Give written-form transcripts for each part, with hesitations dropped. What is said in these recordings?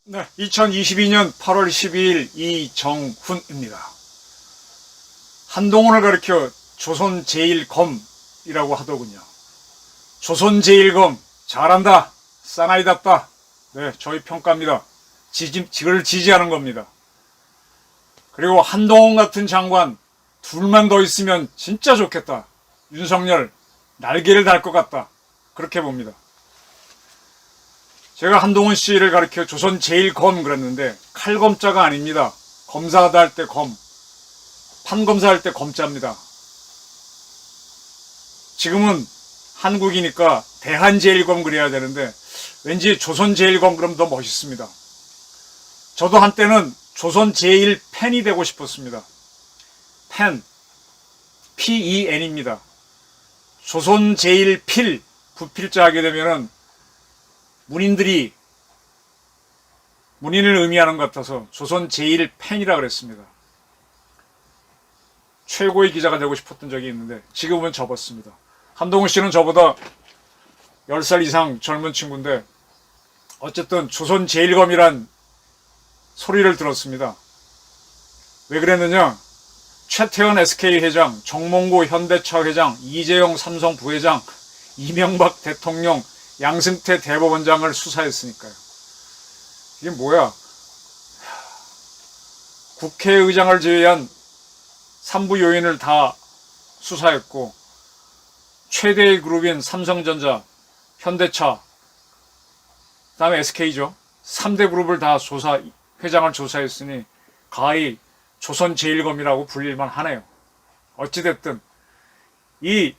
네, 2022년 8월 12일 이정훈입니다. 한동훈을 가리켜 조선 제1검이라고 하더군요. 조선 제1검 잘한다, 사나이답다. 네, 저희 평가입니다. 그를 지지하는 겁니다. 그리고 한동훈 같은 장관 둘만 더 있으면 진짜 좋겠다. 윤석열 날개를 달 것 같다. 그렇게 봅니다. 제가 한동훈 씨를 가리켜 조선 제1검 그랬는데 칼검자가 아닙니다. 검사하다 할 때 검, 판검사할 때 검자입니다. 지금은 한국이니까 대한 제1검 그래야 되는데 왠지 조선 제1검 그럼 더 멋있습니다. 저도 한때는 조선 제1팬이 되고 싶었습니다. 팬, PEN입니다. 조선 제1필, 부필자 하게 되면은 문인을 의미하는 것 같아서 조선 제1팬이라 그랬습니다. 최고의 기자가 되고 싶었던 적이 있는데 지금은 접었습니다. 한동훈 씨는 저보다 10살 이상 젊은 친구인데 어쨌든 조선 제1검이란 소리를 들었습니다. 왜 그랬느냐? 최태원 SK 회장, 정몽구 현대차 회장, 이재용 삼성 부회장, 이명박 대통령, 양승태 대법원장을 수사했으니까요. 이게 뭐야? 국회의장을 제외한 3부 요인을 다 수사했고 최대의 그룹인 삼성전자, 현대차, 그 다음에 SK죠. 3대 그룹을 다 회장을 조사했으니 가히 조선 제1검이라고 불릴만 하네요. 어찌됐든 이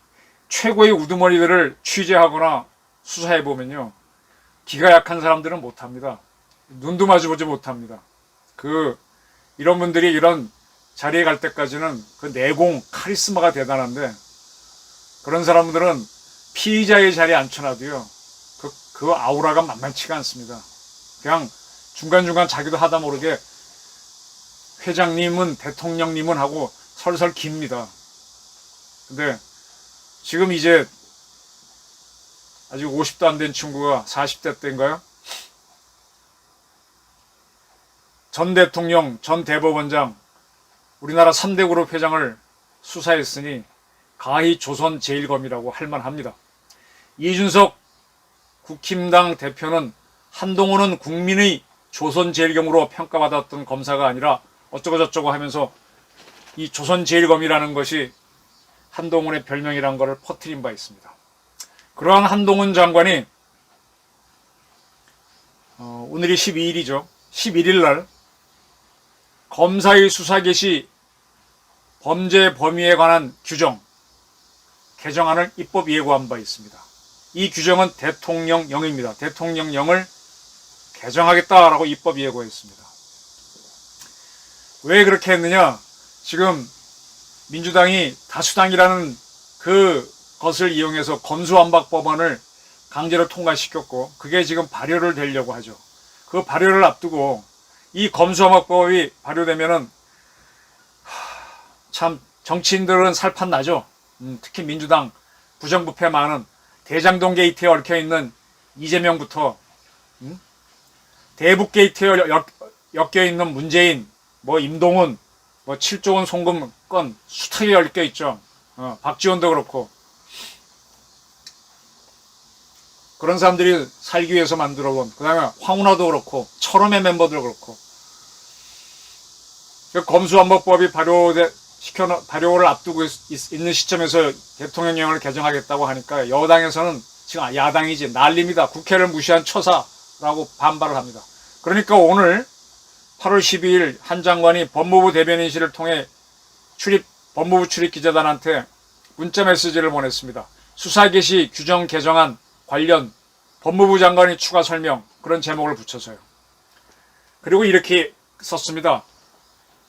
최고의 우두머리들을 취재하거나 수사해보면요. 기가 약한 사람들은 못합니다. 눈도 마주보지 못합니다. 이런 분들이 이런 자리에 갈 때까지는 그 내공, 카리스마가 대단한데 그런 사람들은 피의자의 자리에 앉혀놔도요. 그 아우라가 만만치가 않습니다. 그냥 중간중간 자기도 하다 모르게 회장님은 대통령님은 하고 설설 깁니다. 근데 지금 이제 아직 50도 안 된 친구가 40대 때인가요? 전 대통령, 전 대법원장, 우리나라 3대 그룹 회장을 수사했으니 가히 조선 제1검이라고 할 만합니다. 이준석 국힘당 대표는 한동훈은 국민의 조선 제1검으로 평가받았던 검사가 아니라 어쩌고저쩌고 하면서 이 조선 제1검이라는 것이 한동훈의 별명이라는 것을 퍼뜨린 바 있습니다. 그러한 한동훈 장관이 오늘이 12일이죠. 11일 날 검사의 수사 개시 범죄 범위에 관한 규정 개정안을 입법 예고한 바 있습니다. 이 규정은 대통령령입니다. 대통령령을 개정하겠다라고 입법 예고했습니다. 왜 그렇게 했느냐? 지금 민주당이 다수당이라는 그것을 이용해서 검수완박 법안을 강제로 통과시켰고 그게 지금 발효를 되려고 하죠. 그 발효를 앞두고 이 검수완박법이 발효되면은 참 정치인들은 살판 나죠. 특히 민주당 부정부패 많은 대장동 게이트에 얽혀있는 이재명부터 대북 게이트에 엮여있는 문재인, 임동훈, 7조 원 송금 건 숱하게 얽혀있죠. 박지원도 그렇고 그런 사람들이 살기 위해서 만들어본 그 다음에 황운하도 그렇고 철험의 멤버들 그렇고 검수완박법이 발효를 앞두고 있는 시점에서 대통령령을 개정하겠다고 하니까 여당에서는 지금 야당이지 난립니다. 국회를 무시한 처사라고 반발을 합니다. 그러니까 오늘 8월 12일 한 장관이 법무부 대변인실을 통해 법무부 출입기자단한테 문자 메시지를 보냈습니다. 수사 개시 규정 개정안 관련 법무부 장관이 추가 설명 그런 제목을 붙여서요. 그리고 이렇게 썼습니다.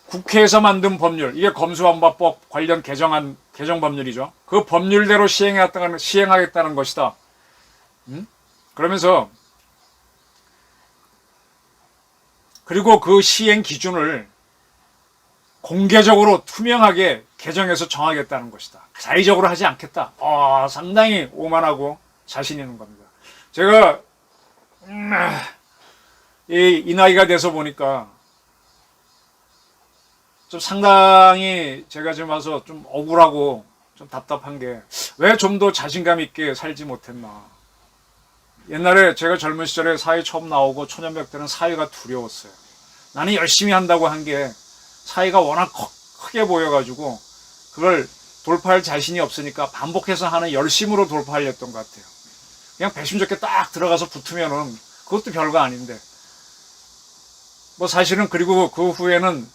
국회에서 만든 법률, 이게 검수완박법 관련 개정 법률이죠. 그 법률대로 시행하겠다는 것이다. 그러면서 그리고 그 시행 기준을 공개적으로 투명하게 개정해서 정하겠다는 것이다. 자의적으로 하지 않겠다. 상당히 오만하고 자신 있는 겁니다. 제가 이 나이가 돼서 보니까 좀 상당히 제가 지금 와서 좀 억울하고 좀 답답한 게 왜 좀 더 자신감 있게 살지 못했나. 옛날에 제가 젊은 시절에 사회 처음 나오고 초년백 때는 사회가 두려웠어요. 나는 열심히 한다고 한 게 사회가 워낙 크게 보여가지고 그걸 돌파할 자신이 없으니까 반복해서 하는 열심으로 돌파하려던 것 같아요. 그냥 배심좋게 딱 들어가서 붙으면은 그것도 별거 아닌데 뭐 사실은 그리고 그 후에는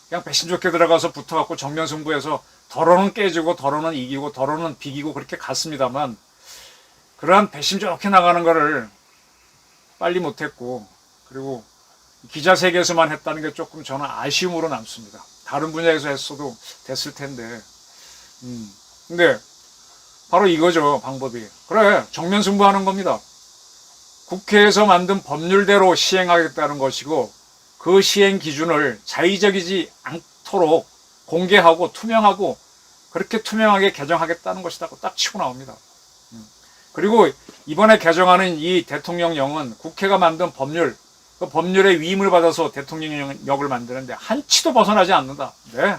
그냥 배심좋게 들어가서 붙어갖고 정면승부해서 덜어는 깨지고 덜어는 이기고 덜어는 비기고 그렇게 갔습니다만 그러한 배심좋게 나가는 거를 빨리 못했고 그리고 기자 세계에서만 했다는 게 조금 저는 아쉬움으로 남습니다. 다른 분야에서 했어도 됐을 텐데 근데 바로 이거죠. 방법이. 그래 정면 승부하는 겁니다. 국회에서 만든 법률대로 시행하겠다는 것이고 그 시행 기준을 자의적이지 않도록 공개하고 투명하고 그렇게 투명하게 개정하겠다는 것이라고 딱 치고 나옵니다. 그리고 이번에 개정하는 이 대통령령은 국회가 만든 법률 그 법률의 위임을 받아서 대통령령을 만드는데 한치도 벗어나지 않는다. 네.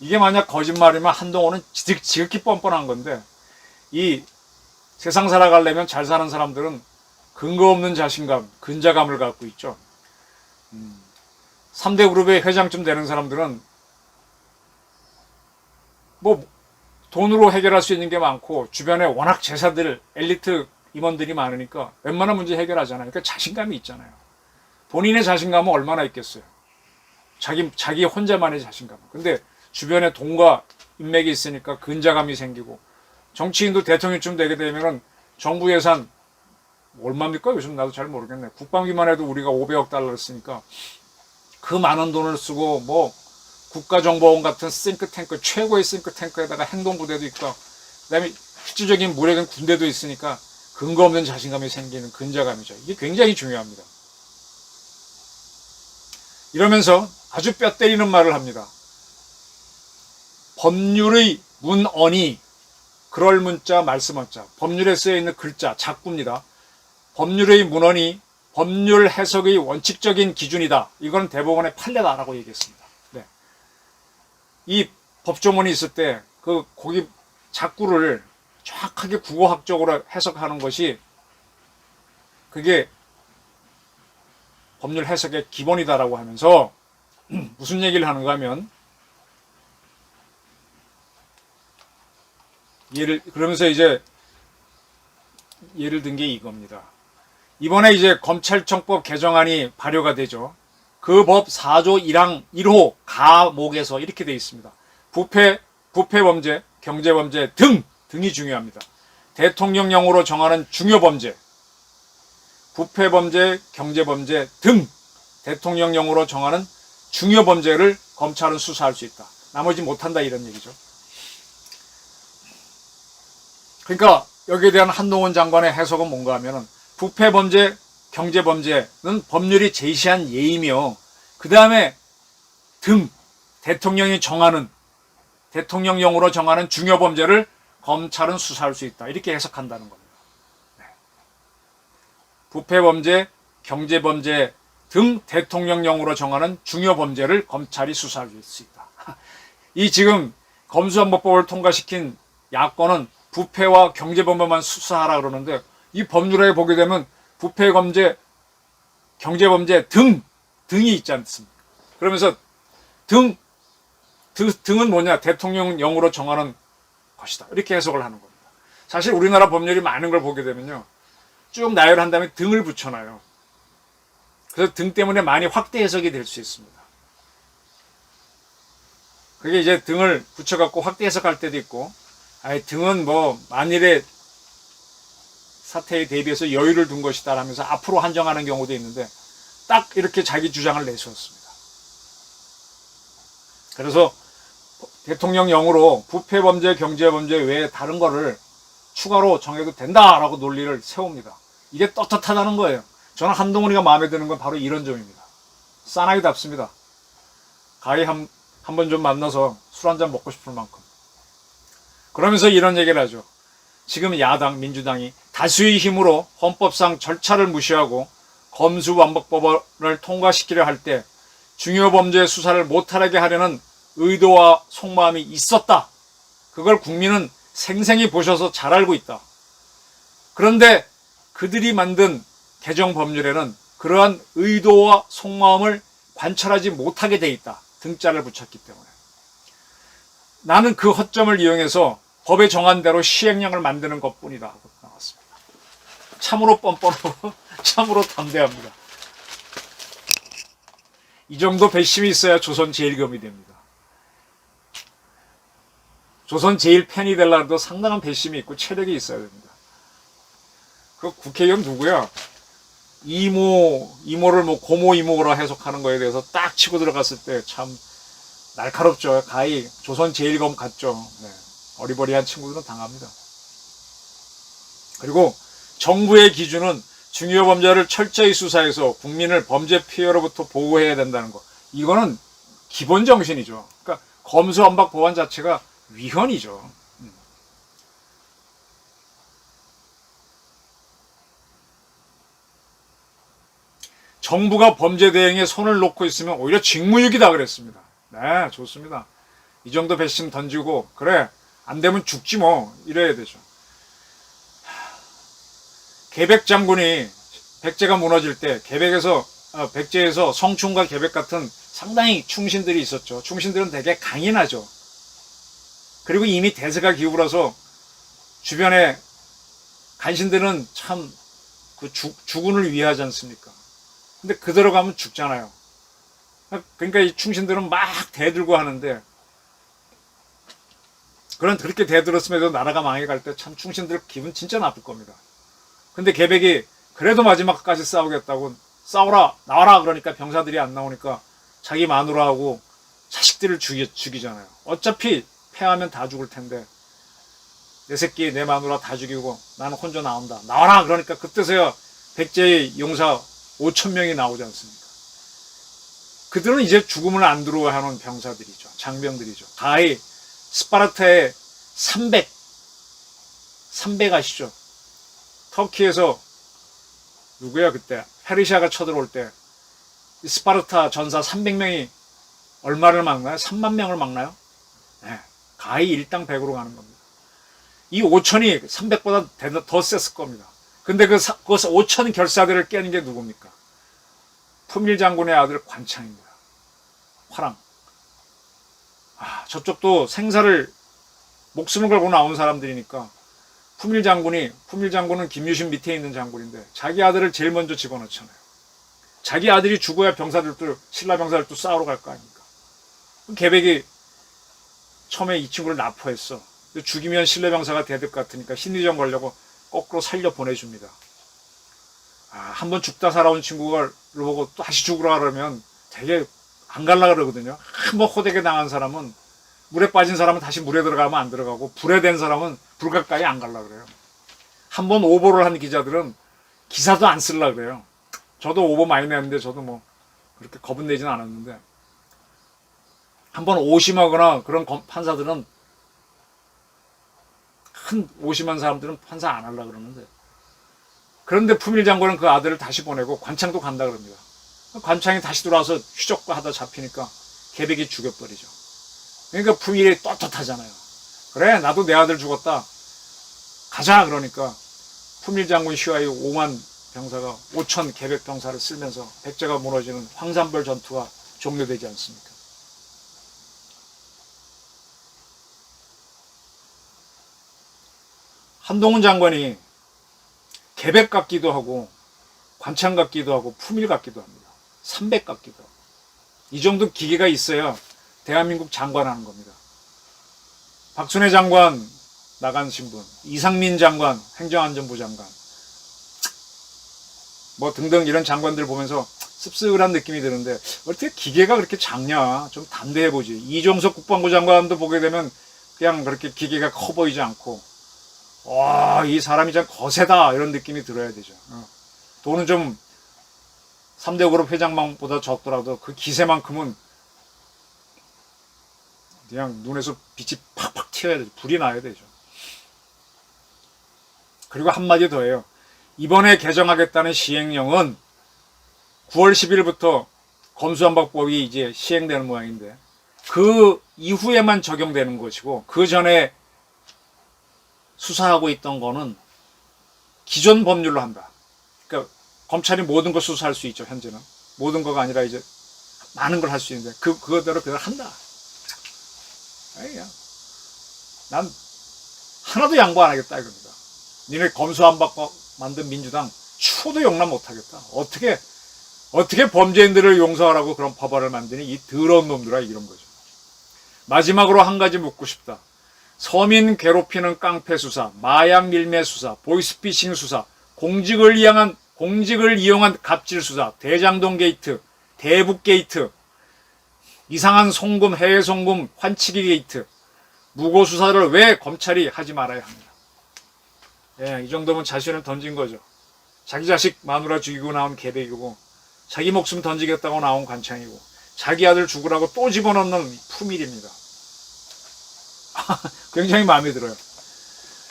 이게 만약 거짓말이면 한동훈은 지극히 뻔뻔한 건데 이 세상 살아가려면 잘 사는 사람들은 근거 없는 자신감, 근자감을 갖고 있죠. 3대 그룹의 회장쯤 되는 사람들은 뭐 돈으로 해결할 수 있는 게 많고 주변에 워낙 제사들, 엘리트 임원들이 많으니까 웬만한 문제 해결하잖아요. 그러니까 자신감이 있잖아요. 본인의 자신감은 얼마나 있겠어요. 자기 혼자만의 자신감. 근데 주변에 돈과 인맥이 있으니까 근자감이 생기고 정치인도 대통령쯤 되게 되면은 정부 예산 얼마입니까? 요즘 나도 잘 모르겠네. 국방비만 해도 우리가 500억 달러를 쓰니까 그 많은 돈을 쓰고 뭐 국가정보원 같은 싱크탱크 최고의 싱크탱크에다가 행동부대도 있고 그다음에 실질적인 무력인 군대도 있으니까 근거 없는 자신감이 생기는 근자감이죠. 이게 굉장히 중요합니다. 이러면서 아주 뼈 때리는 말을 합니다. 법률의 문언이 그럴 문자 말씀어자 법률에 쓰여있는 글자 작구입니다. 법률의 문언이 법률 해석의 원칙적인 기준이다. 이건 대법원의 판례다라고 얘기했습니다. 네. 이 법조문이 있을 때 거기 작구를 정확하게 국어학적으로 해석하는 것이 그게 법률 해석의 기본이다라고 하면서 무슨 얘기를 하는가 하면 그러면서 이제 예를 든 게 이겁니다. 이번에 이제 검찰청법 개정안이 발효가 되죠. 그 법 4조 1항 1호 가목에서 이렇게 되어 있습니다. 부패범죄, 경제범죄 등이 중요합니다. 대통령령으로 정하는 중요범죄, 부패범죄, 경제범죄 등 대통령령으로 정하는 중요범죄를 검찰은 수사할 수 있다. 나머지 못한다 이런 얘기죠. 그러니까 여기에 대한 한동훈 장관의 해석은 뭔가 하면은 부패범죄, 경제범죄는 법률이 제시한 예이며 그 다음에 대통령이 정하는 대통령령으로 정하는 중요범죄를 검찰은 수사할 수 있다. 이렇게 해석한다는 겁니다. 네. 부패범죄, 경제범죄 등 대통령령으로 정하는 중요범죄를 검찰이 수사할 수 있다. 이 지금 검수안보법을 통과시킨 야권은 부패와 경제범죄만 수사하라 그러는데 이 법률에 보게 되면 부패범죄, 경제범죄 등이 있지 않습니까? 그러면서 등은 뭐냐? 대통령령으로 정하는 것이다. 이렇게 해석을 하는 겁니다. 사실 우리나라 법률이 많은 걸 보게 되면요. 쭉 나열한 다음에 등을 붙여놔요. 그래서 등 때문에 많이 확대 해석이 될 수 있습니다. 그게 이제 등을 붙여갖고 확대 해석할 때도 있고 등은 뭐 만일의 사태에 대비해서 여유를 둔 것이다 라면서 앞으로 한정하는 경우도 있는데 딱 이렇게 자기 주장을 내세웠습니다. 그래서 대통령령으로 부패범죄, 경제범죄 외에 다른 거를 추가로 정해도 된다라고 논리를 세웁니다. 이게 떳떳하다는 거예요. 저는 한동훈이가 마음에 드는 건 바로 이런 점입니다. 사나이답습니다. 가히 한번 좀 만나서 술 한잔 먹고 싶을 만큼. 그러면서 이런 얘기를 하죠. 지금 야당, 민주당이 다수의 힘으로 헌법상 절차를 무시하고 검수완박법을 통과시키려 할 때 중요 범죄 수사를 못하게 하려는 의도와 속마음이 있었다. 그걸 국민은 생생히 보셔서 잘 알고 있다. 그런데 그들이 만든 개정 법률에는 그러한 의도와 속마음을 관철하지 못하게 돼 있다. 등자를 붙였기 때문에. 나는 그 허점을 이용해서 법에 정한 대로 시행령을 만드는 것뿐이다 하고 나왔습니다. 참으로 뻔뻔하고 참으로 담대합니다. 이 정도 배심이 있어야 조선 제1검이 됩니다. 조선 제1펜이 되려도 상당한 배심이 있고 체력이 있어야 됩니다. 그 국회의원 누구야? 이모를 뭐 고모 이모라 해석하는 거에 대해서 딱 치고 들어갔을 때 참 날카롭죠. 가히 조선 제1검 같죠. 네. 어리버리한 친구들은 당합니다. 그리고 정부의 기준은 중요 범죄를 철저히 수사해서 국민을 범죄 피해로부터 보호해야 된다는 거. 이거는 기본 정신이죠. 그러니까 검수완박 법안 자체가 위헌이죠. 정부가 범죄 대응에 손을 놓고 있으면 오히려 직무유기다 그랬습니다. 네, 좋습니다. 이 정도 배심 던지고 그래 안 되면 죽지 뭐 이래야 되죠. 계백 장군이 백제가 무너질 때 백제에서 성충과 계백 같은 상당히 충신들이 있었죠. 충신들은 되게 강인하죠. 그리고 이미 대세가 기울어서 주변에 간신들은 참 그 주군을 위하지 않습니까? 근데 그대로 가면 죽잖아요. 그러니까 이 충신들은 막 대들고 하는데 그렇게 대들었음에도 나라가 망해갈 때 참 충신들 기분 진짜 나쁠 겁니다. 근데 계백이 그래도 마지막까지 싸우겠다고 싸워라 나와라 그러니까 병사들이 안 나오니까 자기 마누라하고 자식들을 죽이잖아요. 어차피 패하면 다 죽을 텐데 내 새끼 내 마누라 다 죽이고 나는 혼자 나온다. 나와라 그러니까 그때서야 백제의 용사 5,000명이 나오지 않습니까? 그들은 이제 죽음을 안 두려워하는 병사들이죠. 장병들이죠. 가히 스파르타의 300 아시죠? 터키에서 누구야 그때 페르시아가 쳐들어올 때 스파르타 전사 300명이 얼마를 막나요? 3만 명을 막나요? 네, 가히 일당 100으로 가는 겁니다. 이 5천이 300보다 더 셌을 겁니다. 근데 그 5천 결사들을 깨는 게 누굽니까? 품일 장군의 아들 관창입니다. 화랑. 저쪽도 생사를 목숨을 걸고 나온 사람들이니까 품일 장군은 김유신 밑에 있는 장군인데 자기 아들을 제일 먼저 집어넣잖아요. 자기 아들이 죽어야 신라 병사들도 싸우러 갈 거 아닙니까? 계백이 처음에 이 친구를 납포했어. 죽이면 신라 병사가 대듭 같으니까 심리전 걸려고 거꾸로 살려 보내줍니다. 한번 죽다 살아온 친구를 보고 또 다시 죽으라 그러면 되게 안 갈라 그러거든요. 한번 호되게 당한 사람은 물에 빠진 사람은 다시 물에 들어가면 안 들어가고 불에 댄 사람은 불 가까이 안 갈라 그래요. 한번 오보를 한 기자들은 기사도 안 쓸라 그래요. 저도 오보 많이 냈는데 저도 뭐 그렇게 겁은 내지는 않았는데 한번 오심하거나 그런 판사들은 큰 오심한 사람들은 판사 안 하려고 그러는데 그런데 품일 장군은 그 아들을 다시 보내고 관창도 간다 그럽니다. 관창이 다시 돌아와서 휘적하다 잡히니까 계백이 죽여버리죠. 그러니까 품일이 떳떳하잖아요. 그래 나도 내 아들 죽었다. 가자 그러니까 품일 장군 시와의 5만 병사가 5천 계백 병사를 쓸면서 백제가 무너지는 황산벌 전투가 종료되지 않습니까? 한동훈 장관이 계백 같기도 하고 관창 같기도 하고 품일 같기도 합니다. 300 같기도 하고 이 정도 기계가 있어야 대한민국 장관하는 겁니다. 박순애 장관 나간 신분, 이상민 장관 행정안전부 장관 뭐 등등 이런 장관들 보면서 씁쓸한 느낌이 드는데 어떻게 기계가 그렇게 작냐 좀 담대해보지. 이종석 국방부 장관도 보게 되면 그냥 그렇게 기계가 커 보이지 않고 와, 이 사람이 참 거세다 이런 느낌이 들어야 되죠. 돈은 좀 3대 그룹 회장만보다 적더라도 그 기세만큼은 그냥 눈에서 빛이 팍팍 튀어야 되죠. 불이 나야 되죠. 그리고 한마디 더 해요. 이번에 개정하겠다는 시행령은 9월 10일부터 검수완박법이 이제 시행되는 모양인데 그 이후에만 적용되는 것이고 그 전에 수사하고 있던 거는 기존 법률로 한다. 그러니까 검찰이 모든 걸 수사할 수 있죠. 현재는 모든 거가 아니라 이제 많은 걸 할 수 있는데 그거대로 그냥 한다. 그냥 난 하나도 양보 안 하겠다 이겁니다. 니네 검수완박법 만든 민주당 추도 용납 못 하겠다. 어떻게 범죄인들을 용서하라고 그런 법안을 만드니 이 더러운 놈들아 이런 거죠. 마지막으로 한 가지 묻고 싶다. 서민 괴롭히는 깡패 수사, 마약 밀매 수사, 보이스피싱 수사, 공직을 이용한 갑질 수사, 대장동 게이트, 대북 게이트, 이상한 송금, 해외 송금, 환치기 게이트, 무고 수사를 왜 검찰이 하지 말아야 합니다. 예, 이 정도면 자신을 던진 거죠. 자기 자식 마누라 죽이고 나온 개백이고, 자기 목숨 던지겠다고 나온 관창이고, 자기 아들 죽으라고 또 집어넣는 푸밀입니다. 굉장히 마음에 들어요.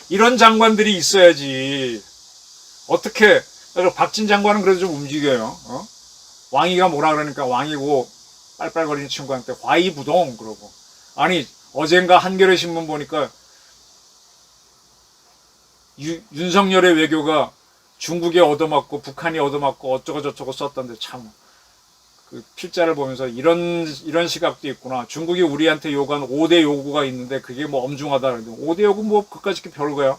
이런 장관들이 있어야지. 어떻게, 박진 장관은 그래도 좀 움직여요. 왕이가 뭐라 그러니까 왕이고 빨빨거리는 친구한테 화이부동 그러고. 아니, 어젠가 한겨레 신문 보니까 윤석열의 외교가 중국에 얻어맞고 북한이 얻어맞고 어쩌고저쩌고 썼던데 참 그 필자를 보면서 이런 시각도 있구나. 중국이 우리한테 요구한 5대 요구가 있는데 그게 뭐 엄중하다 그러는데 5대 요구 뭐 그까짓 게 별거야.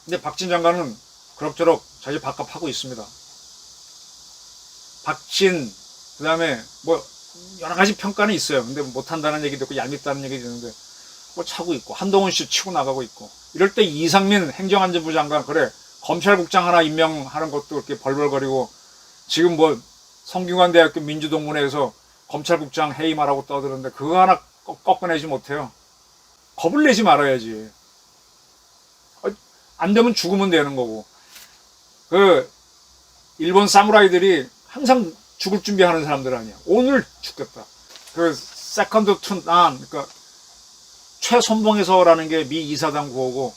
근데 박진 장관은 그럭저럭 자기 밥값 하고 있습니다. 박진 그다음에 뭐 여러 가지 평가는 있어요. 근데 못한다는 얘기도 있고 얄밉다는 얘기도 있는데 뭐 차고 있고 한동훈 씨 치고 나가고 있고 이럴 때 이상민 행정안전부 장관 그래 검찰국장 하나 임명하는 것도 그렇게 벌벌거리고 지금 뭐 성균관대학교 민주동문회에서 검찰국장 해임하라고 떠드는데 그거 하나 꺾어내지 못해요. 겁을 내지 말아야지. 안 되면 죽으면 되는 거고. 그 일본 사무라이들이 항상 죽을 준비하는 사람들 아니야. 오늘 죽겠다. 그 세컨드 투 난 그러니까 최선봉에서라는 게 미 이사단 구호고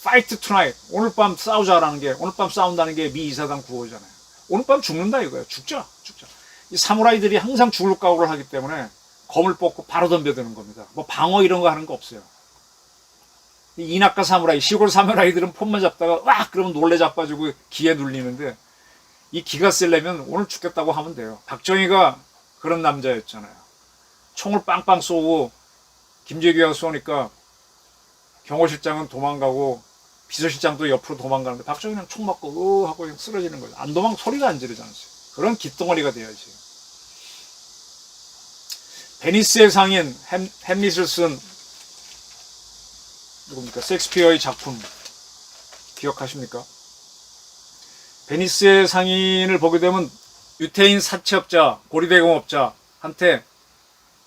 파이트 투나잇 오늘 밤 싸우자라는 게 오늘 밤 싸운다는 게 미 이사단 구호잖아요. 오늘 밤 죽는다 이거야. 죽자. 이 사무라이들이 항상 죽을 각오를 하기 때문에 검을 뽑고 바로 덤벼드는 겁니다. 뭐 방어 이런 거 하는 거 없어요. 이 이낙가 사무라이 시골 사무라이들은 폰만 잡다가 와 그러면 놀래 자빠지고 기에 눌리는데 이 기가 쓰려면 오늘 죽겠다고 하면 돼요. 박정희가 그런 남자였잖아요. 총을 빵빵 쏘고 김재규가 쏘니까 경호실장은 도망가고 비서실장도 옆으로 도망가는데 박정희는 총 맞고 하고 그냥 쓰러지는 거예요. 안 소리가 안 지르지 않았어요. 그런 깃덩어리가 돼야지. 베니스의 상인 햄릿을 쓴 누굽니까? 셰익스피어의 작품 기억하십니까? 베니스의 상인을 보게 되면 유태인 사채업자, 고리대공업자한테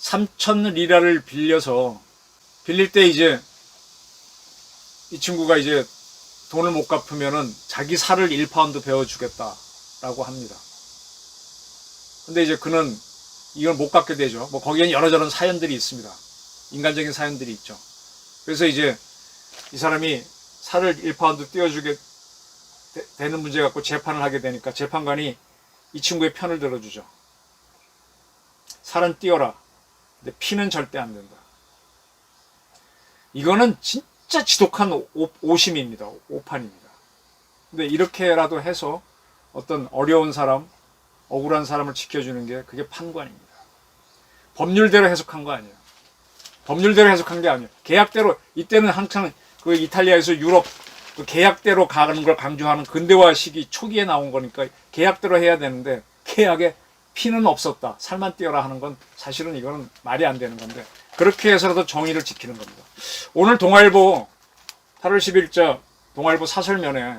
3,000리라를 빌릴 때 이제 이 친구가 이제 돈을 못 갚으면은 자기 살을 1파운드 베어주겠다라고 합니다. 근데 이제 그는 이걸 못 갚게 되죠. 뭐 거기에는 여러저런 사연들이 있습니다. 인간적인 사연들이 있죠. 그래서 이제 이 사람이 살을 1파운드 띄워주게 되는 문제 갖고 재판을 하게 되니까 재판관이 이 친구의 편을 들어주죠. 살은 띄워라. 근데 피는 절대 안 된다. 이거는 진짜 지독한 오심입니다. 오판입니다. 근데 이렇게라도 해서 어떤 어려운 사람, 억울한 사람을 지켜주는 게 그게 판관입니다. 법률대로 해석한 거 아니에요. 법률대로 해석한 게 아니에요. 계약대로 이때는 한창 그 이탈리아에서 유럽 그 계약대로 가는 걸 강조하는 근대화 시기 초기에 나온 거니까 계약대로 해야 되는데 계약에 피는 없었다. 살만 띄어라 하는 건 사실은 이거는 말이 안 되는 건데 그렇게 해서라도 정의를 지키는 겁니다. 오늘 동아일보 8월 10일자 동아일보 사설면에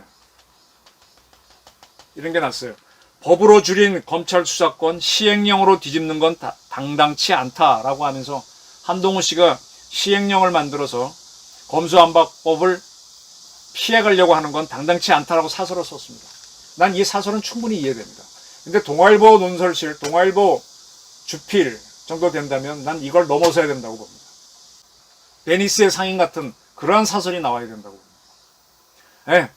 이런 게 났어요. 법으로 줄인 검찰 수사권 시행령으로 뒤집는 건 당당치 않다라고 하면서 한동훈 씨가 시행령을 만들어서 검수완박법을 피해가려고 하는 건 당당치 않다라고 사설을 썼습니다. 난 이 사설은 충분히 이해됩니다. 근데 동아일보 논설실, 동아일보 주필 정도 된다면 난 이걸 넘어서야 된다고 봅니다. 베니스의 상인 같은 그러한 사설이 나와야 된다고. 예.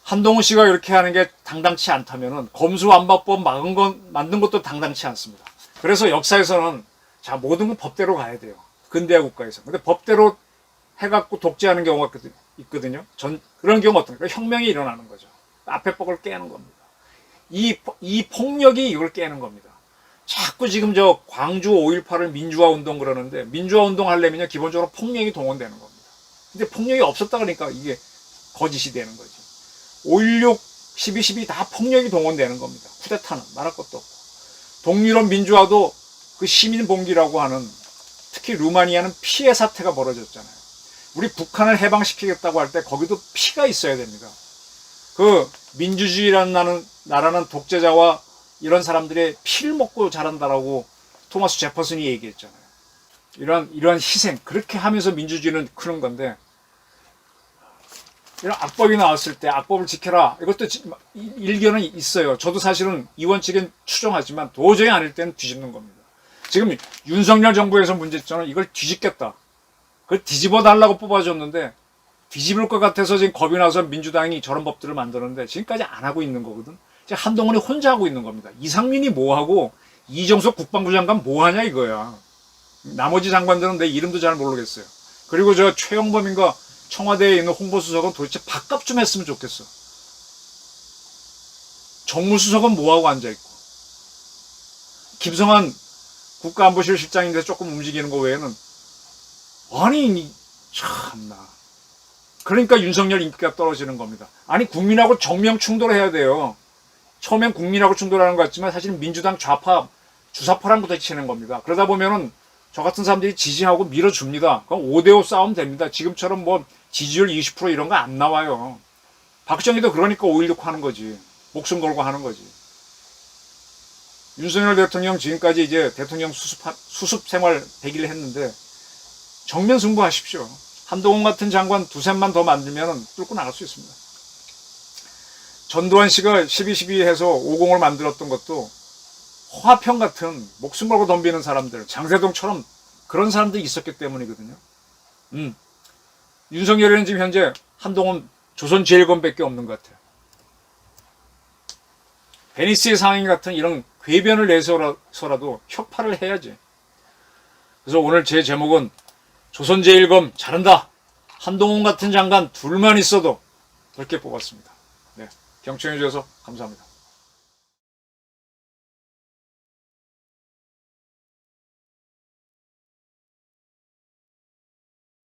한동훈 씨가 이렇게 하는 게 당당치 않다면은 검수완박법 만든 것도 당당치 않습니다. 그래서 역사에서는 자, 모든 건 법대로 가야 돼요. 근대화 국가에서. 근데 법대로 해갖고 독재하는 경우가 있거든요. 그런 경우 어떤 거예요? 혁명이 일어나는 거죠. 앞에 법을 깨는 겁니다. 이 폭력이 이걸 깨는 겁니다. 자꾸 지금 저 광주 5.18을 민주화 운동 그러는데 민주화 운동 하려면요 기본적으로 폭력이 동원되는 겁니다. 근데 폭력이 없었다 그러니까 이게 거짓이 되는 거지. 5.16, 12.12 다 폭력이 동원되는 겁니다. 쿠데타는 말할 것도 없고. 동유럽 민주화도 그 시민 봉기라고 하는 특히 루마니아는 피해 사태가 벌어졌잖아요. 우리 북한을 해방시키겠다고 할 때 거기도 피가 있어야 됩니다. 그 민주주의라는 나라는 독재자와 이런 사람들의 피를 먹고 자란다라고 토마스 제퍼슨이 얘기했잖아요. 이런 희생 그렇게 하면서 민주주의는 크는 건데 이런 악법이 나왔을 때 악법을 지켜라 이것도 일견은 있어요. 저도 사실은 이원칙은 추정하지만 도저히 아닐 때는 뒤집는 겁니다. 지금 윤석열 정부에서 문제점은 이걸 뒤집겠다. 그걸 뒤집어 달라고 뽑아줬는데 뒤집을 것 같아서 지금 겁이 나서 민주당이 저런 법들을 만드는데 지금까지 안 하고 있는 거거든. 이제 한동훈이 혼자 하고 있는 겁니다. 이상민이 뭐하고 이정석 국방부 장관 뭐하냐 이거야. 나머지 장관들은 내 이름도 잘 모르겠어요. 그리고 저 최영범인가 청와대에 있는 홍보수석은 도대체 밥값 좀 했으면 좋겠어. 정무수석은 뭐하고 앉아있고 김성한 국가안보실 실장인데 조금 움직이는 거 외에는 아니 참나. 그러니까 윤석열 인기가 떨어지는 겁니다. 아니 국민하고 정면 충돌해야 돼요. 처음엔 국민하고 충돌하는 것 같지만 사실은 민주당 좌파 주사파랑 부딪히는 겁니다. 그러다 보면은 저 같은 사람들이 지지하고 밀어줍니다. 그럼 5대5 싸움 됩니다. 지금처럼 뭐 지지율 20% 이런 거 안 나와요. 박정희도 그러니까 5.16 하는 거지. 목숨 걸고 하는 거지. 윤석열 대통령 지금까지 이제 대통령 수습 생활 100일 했는데 정면 승부하십시오. 한동훈 같은 장관 두셋만 더 만들면 뚫고 나갈 수 있습니다. 전두환 씨가 12.12 해서 50을 만들었던 것도 화평 같은 목숨 걸고 덤비는 사람들, 장세동처럼 그런 사람들이 있었기 때문이거든요. 윤석열이는 지금 현재 한동훈 조선제일검밖에 없는 것 같아요. 베니스의 상인 같은 이런 궤변을 내서라도 혁파를 해야지. 그래서 오늘 제 제목은 조선제일검 잘한다. 한동훈 같은 장관 둘만 있어도 그렇게 뽑았습니다. 네, 경청해 주셔서 감사합니다.